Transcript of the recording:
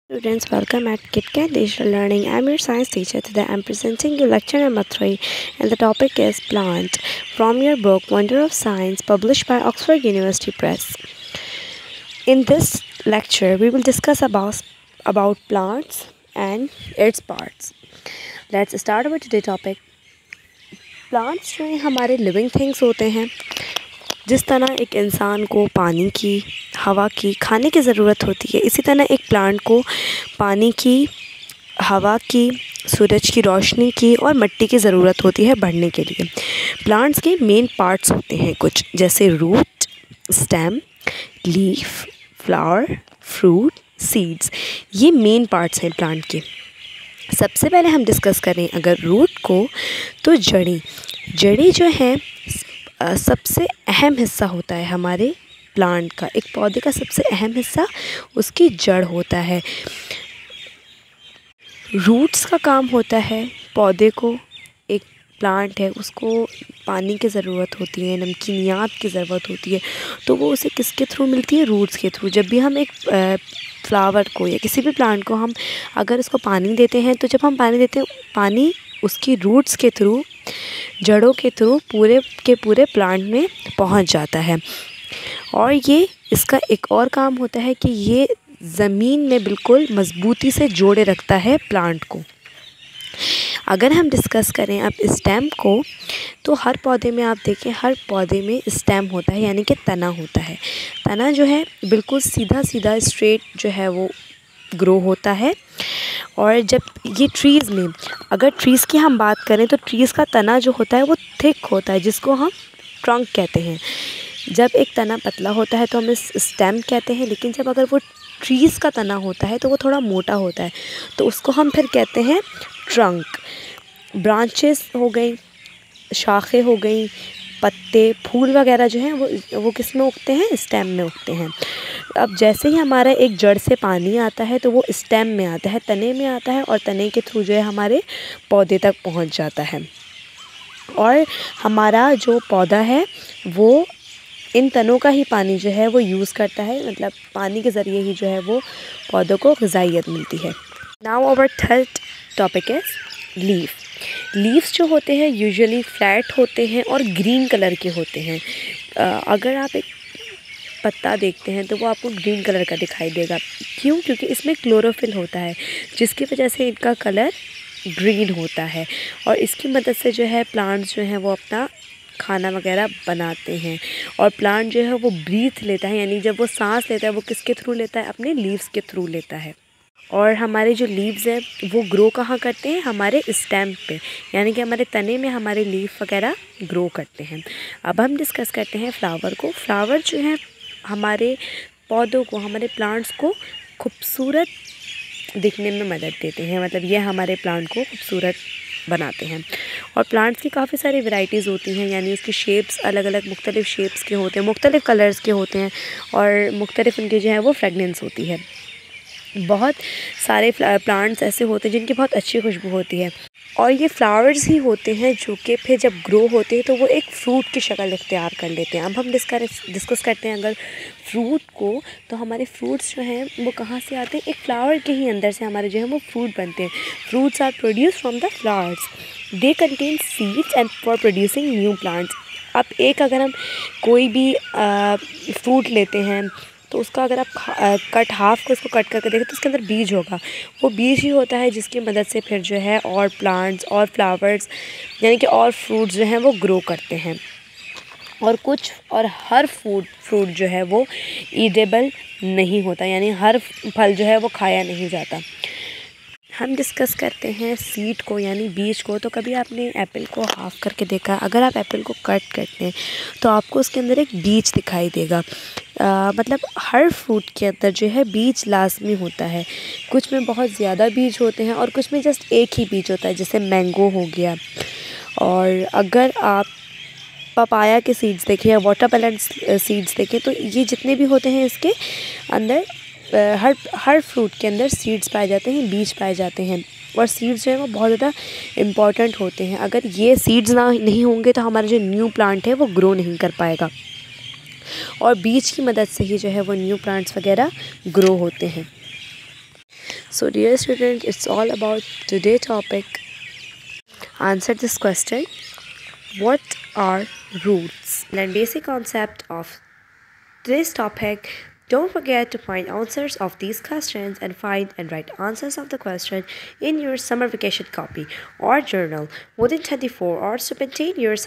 Students, welcome at KitKat Digital Learning. I'm your science teacher. Today I'm presenting you lecture number 3 and the topic is plant from your book Wonder of Science, published by Oxford University Press. In this lecture we will discuss about plants and its parts. Let's start with today's topic. Plants जो हैं हमारे living things होते हैं. जिस तरह एक इंसान को पानी की, हवा की, खाने की ज़रूरत होती है, इसी तरह एक प्लांट को पानी की, हवा की, सूरज की रोशनी की और मिट्टी की ज़रूरत होती है बढ़ने के लिए. प्लांट्स के मेन पार्ट्स होते हैं कुछ, जैसे root, stem, leaf, flower, fruit, seeds. ये मेन पार्ट्स हैं प्लांट के. सबसे पहले हम डिस्कस करें अगर रूट को, तो जड़ी जो है सबसे अहम हिस्सा होता है हमारे प्लांट का. एक पौधे का सबसे अहम हिस्सा उसकी जड़ होता है. रूट्स का काम होता है पौधे को, एक प्लांट है उसको पानी की ज़रूरत होती है, नमकीनियात की ज़रूरत होती है, तो वो उसे किसके थ्रू मिलती है? रूट्स के थ्रू. जब भी हम एक फ्लावर को या किसी भी प्लांट को हम अगर उसको पानी देते हैं, तो जब हम पानी देते हैं, पानी उसकी रूट्स के थ्रू, जड़ों के थ्रू पूरे के पूरे प्लांट में पहुंच जाता है. और ये इसका एक और काम होता है कि ये ज़मीन में बिल्कुल मज़बूती से जोड़े रखता है प्लांट को. अगर हम डिस्कस करें अब स्टेम को, तो हर पौधे में आप देखें, हर पौधे में स्टेम होता है, यानी कि तना होता है. तना जो है बिल्कुल सीधा स्ट्रेट जो है वो ग्रो होता है. और जब ये ट्रीज़ में, अगर ट्रीज़ की हम बात करें, तो ट्रीज़ का तना जो होता है वो थिक होता है, जिसको हम ट्रंक कहते हैं. जब एक तना पतला होता है तो हम इस स्टेम कहते हैं, लेकिन जब अगर वो ट्रीज़ का तना होता है तो वो थोड़ा मोटा होता है, तो उसको हम फिर कहते हैं ट्रंक. ब्रांचेस हो गई, शाखें हो गई, पत्ते, फूल वगैरह जो हैं वो किस में उगते हैं? स्टेम में उगते हैं. अब जैसे ही हमारा एक जड़ से पानी आता है तो वो स्टेम में आता है, तने में आता है, और तने के थ्रू जो है हमारे पौधे तक पहुंच जाता है. और हमारा जो पौधा है वो इन तनों का ही पानी जो है वो यूज़ करता है, मतलब पानी के ज़रिए ही जो है वो पौधों को ग़िज़ाइयत मिलती है. Now our third topic is leaf. Leaves जो होते हैं यूजुअली फ्लैट होते हैं और ग्रीन कलर के होते हैं. अगर आप एक पत्ता देखते हैं तो वो आपको ग्रीन कलर का दिखाई देगा. क्यों? क्योंकि इसमें क्लोरोफिल होता है, जिसकी वजह से इनका कलर ग्रीन होता है. और इसकी मदद से जो है प्लांट्स जो हैं वो अपना खाना वगैरह बनाते हैं. और प्लांट जो है वो ब्रीथ लेता है, यानी जब वो सांस लेता है वो किसके थ्रू लेता है? अपने लीव्स के थ्रू लेता है. और हमारे जो लीव्स हैं वो ग्रो कहाँ करते हैं? हमारे स्टेम पे, यानी कि हमारे तने में हमारे लीफ वगैरह ग्रो करते हैं. अब हम डिस्कस करते हैं फ्लावर को. फ्लावर जो है हमारे पौधों को, हमारे प्लांट्स को खूबसूरत दिखने में मदद देते हैं, मतलब ये हमारे प्लांट को खूबसूरत बनाते हैं. और प्लांट्स की काफ़ी सारी वैरायटीज़ होती हैं, यानी उसकी शेप्स अलग अलग मुख्तलिफ़ शेप्स के होते हैं, मुख्तलिफ़ कलर्स के होते हैं, और मुख्तलिफ़ उनकी जो है वो फ्रेगनेंस होती है. बहुत सारे प्लांट्स ऐसे होते हैं जिनकी बहुत अच्छी खुशबू होती है. और ये फ्लावर्स ही होते हैं जो कि फिर जब ग्रो होते हैं तो वो एक फ्रूट की शक्ल इख्तियार कर लेते हैं. अब हम डिस्कस करते हैं अगर फ्रूट को, तो हमारे फ्रूट्स जो हैं वो कहाँ से आते हैं? एक फ्लावर के ही अंदर से हमारे जो है वो फ्रूट बनते हैं. Fruits are produce from the flowers. They contain seeds and for producing new plants. अब अगर हम कोई भी फ्रूट लेते हैं तो उसका अगर आप कट हाफ को उसको कट करके देखें तो उसके अंदर बीज होगा. वो बीज ही होता है जिसकी मदद से फिर जो है और प्लांट्स और फ्लावर्स, यानी कि और फ्रूट्स जो हैं वो ग्रो करते हैं. और हर फ्रूट जो है वो ईडेबल नहीं होता, यानी हर फल जो है वो खाया नहीं जाता. हम डिस्कस करते हैं सीड को, यानी बीज को. तो कभी आपने एप्पल को हाफ़ करके देखा? अगर आप एप्पल को कट करते हैं तो आपको उसके अंदर एक बीज दिखाई देगा. मतलब हर फ्रूट के अंदर जो है बीज लाजमी होता है. कुछ में बहुत ज़्यादा बीज होते हैं और कुछ में जस्ट एक ही बीज होता है, जैसे मैंगो हो गया. और अगर आप पपाया के सीड्स देखें या वाटरमेलन सीड्स देखें, तो ये जितने भी होते हैं इसके अंदर हर फ्रूट के अंदर सीड्स पाए जाते हैं, बीज पाए जाते हैं. और सीड्स जो है वो बहुत ज़्यादा इम्पॉर्टेंट होते हैं. अगर ये सीड्स नहीं होंगे तो हमारा जो न्यू प्लांट है वो ग्रो नहीं कर पाएगा. और बीज की मदद से ही जो है वो न्यू प्लांट्स वगैरह ग्रो होते हैं. So dear student, it's all about today's topic. Answer this question. What are roots? Learn basic concept of today's topic. Don't forget to find answers of these questions and find and write answers of the question in your summer vacation copy or journal within 24 hours to maintain your